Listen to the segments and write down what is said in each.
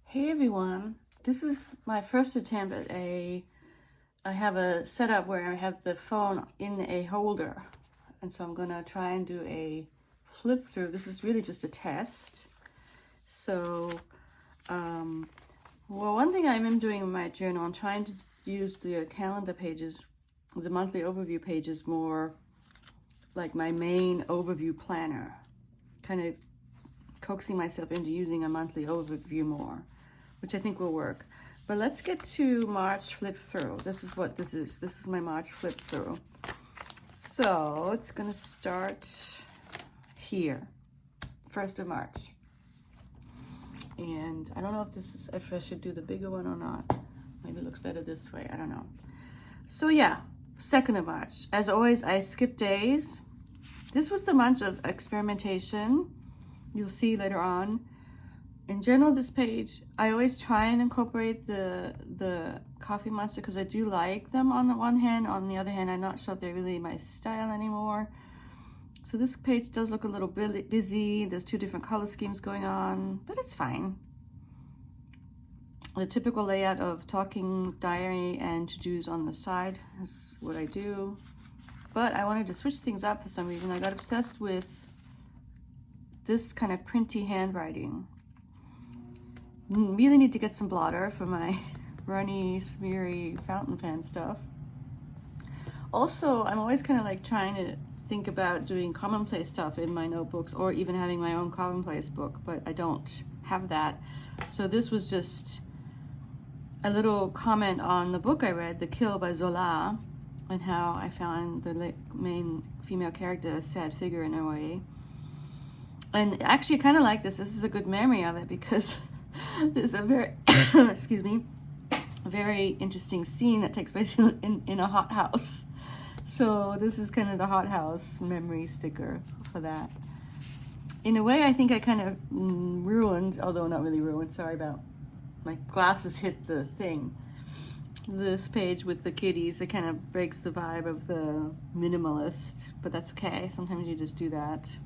Hey everyone, this is my first attempt at I have a setup where I have the phone in a holder, and so I'm gonna try and do a flip through. This is really just a test. So, well, one thing I'm doing in my journal, I'm trying to use the calendar pages, the monthly overview pages, more like my main overview planner, kind of coaxing myself into using a monthly overview more, which I think will work. But let's get to March flip through. This is what this is. This is my March flip through. So it's gonna start here, 1st of March. And I don't know if I should do the bigger one or not. Maybe it looks better this way, I don't know. So yeah, 2nd of March. As always, I skip days. This was the month of experimentation. You'll see later on. In general, this page, I always try and incorporate the Coffee Monster because I do like them on the one hand. On the other hand, I'm not sure if they're really my style anymore. So this page does look a little busy. There's 2 different color schemes going on, but it's fine. The typical layout of talking diary and to-dos on the side is what I do. But I wanted to switch things up for some reason. I got obsessed with this kind of printy handwriting. Really need to get some blotter for my runny, smeary fountain pen stuff. Also, I'm always kind of like trying to think about doing commonplace stuff in my notebooks or even having my own commonplace book, but I don't have that. So this was just a little comment on the book I read, The Kill by Zola, and how I found the main female character a sad figure in a way. And actually I kind of like this. This is a good memory of it because there's a very, excuse me, a very interesting scene that takes place in a hothouse. So this is kind of the hothouse memory sticker for that. In a way, I think I kind of ruined, although not really ruined, sorry about my glasses hit the thing. This page with the kitties, it kind of breaks the vibe of the minimalist, but that's okay. Sometimes you just do that.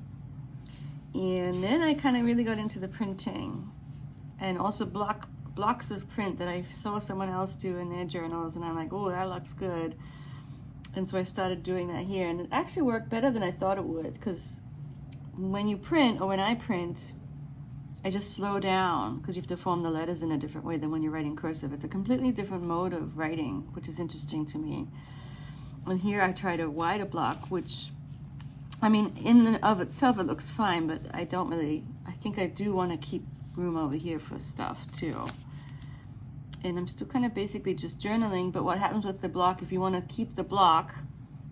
And then I kind of really got into the printing. And also blocks of print that I saw someone else do in their journals, and I'm like, oh, that looks good. And so I started doing that here, and it actually worked better than I thought it would, because when you print, or when I print, I just slow down, because you have to form the letters in a different way than when you're writing cursive. It's a completely different mode of writing, which is interesting to me. And here I tried a wider block, which, I mean, in and of itself, it looks fine, but I think I do want to keep room over here for stuff too. And I'm still kind of basically just journaling, but what happens with the block, if you want to keep the block,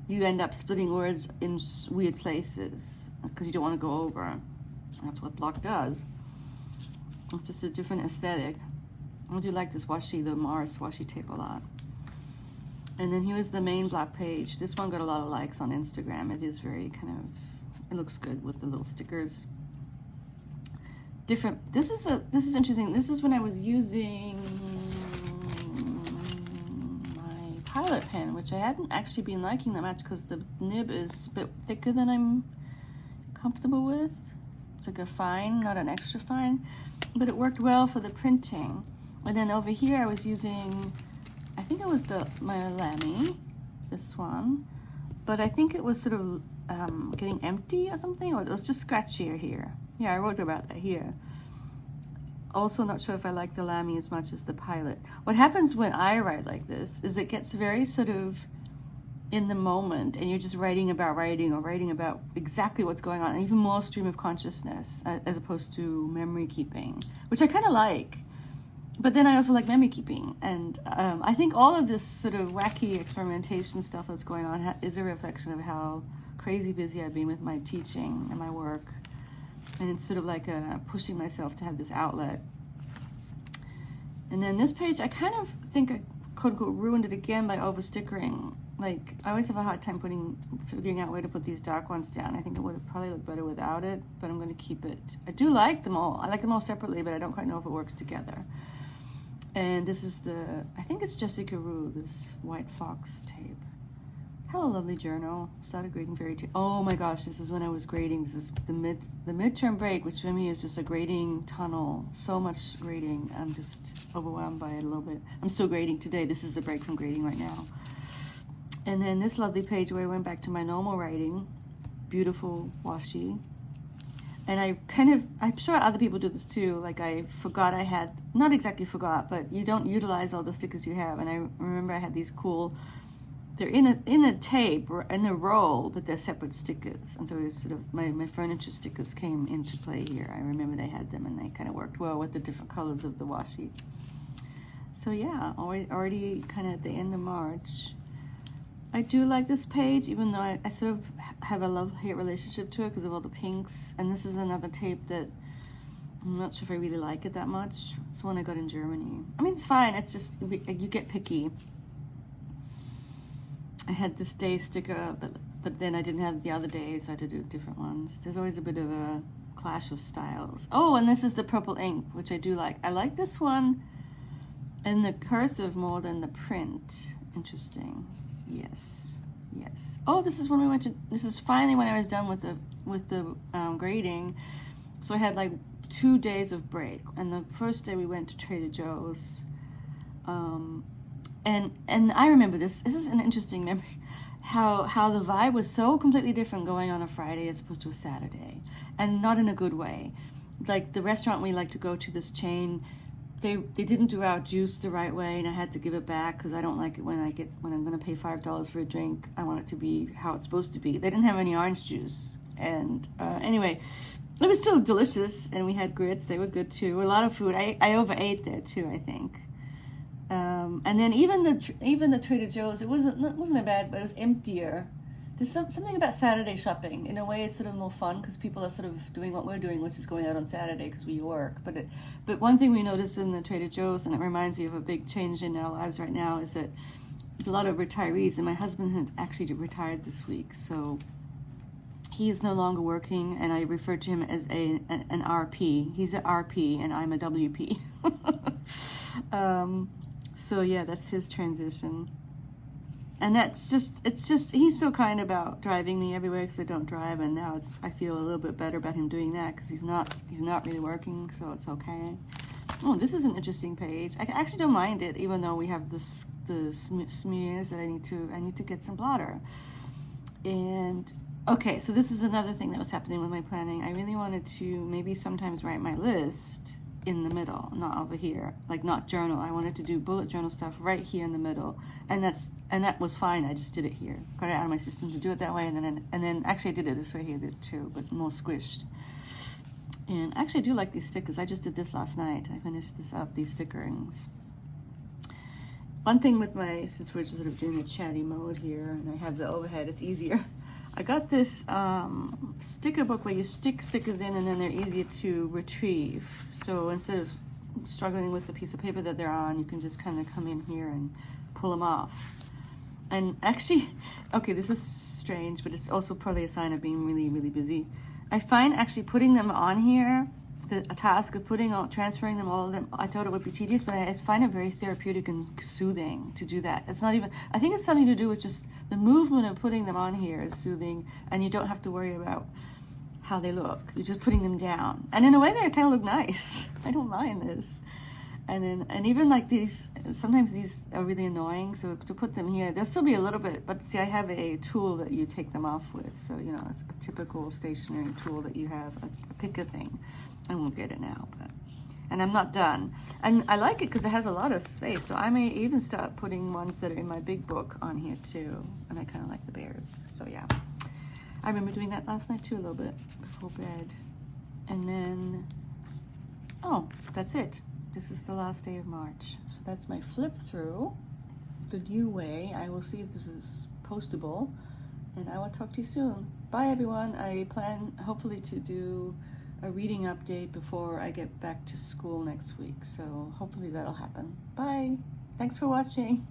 you end up splitting words in weird places because you don't want to go over. That's what block does. It's just a different aesthetic. I do like this washi, the Mars washi tape a lot. And then here's the main block page. This one got a lot of likes on Instagram. It is very kind of, it looks good with the little stickers. Different. This is interesting. This is when I was using my Pilot pen, which I hadn't actually been liking that much because the nib is a bit thicker than I'm comfortable with. It's like a fine, not an extra fine, but it worked well for the printing. And then over here I was using, I think it was my Lamy, this one, but I think it was sort of getting empty or something, or it was just scratchier here. Yeah, I wrote about that here. Also not sure if I like the Lamy as much as the Pilot. What happens when I write like this is it gets very sort of in the moment, and you're just writing about writing or writing about exactly what's going on, and even more stream of consciousness as opposed to memory keeping, which I kind of like. But then I also like memory keeping, and I think all of this sort of wacky experimentation stuff that's going on is a reflection of how crazy busy I've been with my teaching and my work. And it's sort of like pushing myself to have this outlet. And then this page, I kind of think I quote unquote ruined it again by over stickering. Like, I always have a hard time figuring out where to put these dark ones down. I think it would have probably looked better without it, but I'm going to keep it. I do like them all. I like them all separately, but I don't quite know if it works together. And this is I think it's Jessica Rue, this White Fox tape. Hello, lovely journal. Started grading very oh my gosh, this is when I was grading. This is the midterm break, which for me is just a grading tunnel. So much grading. I'm just overwhelmed by it a little bit. I'm still grading today. This is the break from grading right now. And then this lovely page where I went back to my normal writing. Beautiful washi. And I'm sure other people do this too. Like I forgot I had, not exactly forgot, but you don't utilize all the stickers you have. And I remember I had these cool, they're in a tape, in a roll, but they're separate stickers. And so it's sort of, my furniture stickers came into play here. I remember they had them and they kind of worked well with the different colors of the washi. So yeah, already kind of at the end of March. I do like this page, even though I sort of have a love-hate relationship to it because of all the pinks. And this is another tape that I'm not sure if I really like it that much. It's one I got in Germany. I mean, it's fine. It's just, you get picky. I had this day sticker, but then I didn't have the other days, so I had to do different ones. There's always a bit of a clash of styles. Oh, and this is the purple ink, which I do like. I like this one and the cursive more than the print. Interesting. Yes, yes. Oh, this is when we went to, this is finally when I was done with the grading. So I had like 2 days of break. And the first day we went to Trader Joe's. And I remember this is an interesting memory, how the vibe was so completely different going on a Friday as opposed to a Saturday. And not in a good way. Like the restaurant we like to go to, this chain, they didn't do our juice the right way, and I had to give it back because I don't like it when I'm going to pay $5 for a drink. I want it to be how it's supposed to be. They didn't have any orange juice, and anyway, it was still delicious, and we had grits. They were good too. A lot of food. I overate there too, I think. And then even the Trader Joe's, it wasn't that bad, but it was emptier. There's something about Saturday shopping. In a way, it's sort of more fun because people are sort of doing what we're doing, which is going out on Saturday because we work. But one thing we noticed in the Trader Joe's, and it reminds me of a big change in our lives right now, is that a lot of retirees, and my husband had actually retired this week, so he is no longer working, and I refer to him as an RP. He's an RP, and I'm a WP. So yeah, that's his transition. And it's just, he's so kind about driving me everywhere because I don't drive, and now I feel a little bit better about him doing that because he's not really working, so it's okay. Oh, this is an interesting page. I actually don't mind it, even though we have the smears that I need to get some blotter. And okay, so this is another thing that was happening with my planning. I really wanted to maybe sometimes write my list in the middle, not over here, like not journal. I wanted to do bullet journal stuff right here in the middle, and that was fine. I just did it here, got it out of my system to do it that way, and then actually I did it this way here too, but more squished. And actually I do like these stickers. I just did this last night. I finished this up, these stickerings. One thing with since we're sort of doing a chatty mode here, and I have the overhead, it's easier. I got this sticker book where you stick stickers in and then they're easier to retrieve. So instead of struggling with the piece of paper that they're on, you can just kind of come in here and pull them off. And actually, okay, this is strange, but it's also probably a sign of being really, really busy. I find actually putting them on here, a task of transferring them, all of them, I thought it would be tedious, but I find it very therapeutic and soothing to do that. It's not even, I think it's something to do with just the movement of putting them on here is soothing, and you don't have to worry about how they look. You're just putting them down. And in a way, they kind of look nice. I don't mind this. And even like these, sometimes these are really annoying, so to put them here, there'll still be a little bit, but see, I have a tool that you take them off with. So, you know, it's a typical stationary tool that you have, a picker thing. I won't get it now, and I'm not done. And I like it because it has a lot of space, so I may even start putting ones that are in my big book on here too. And I kind of like the bears, so yeah. I remember doing that last night too, a little bit before bed. And then, oh, that's it. This is the last day of March. So that's my flip through the new way. I will see if this is postable, and I will talk to you soon. Bye everyone. I plan hopefully to do a reading update before I get back to school next week. So hopefully that'll happen. Bye. Thanks for watching.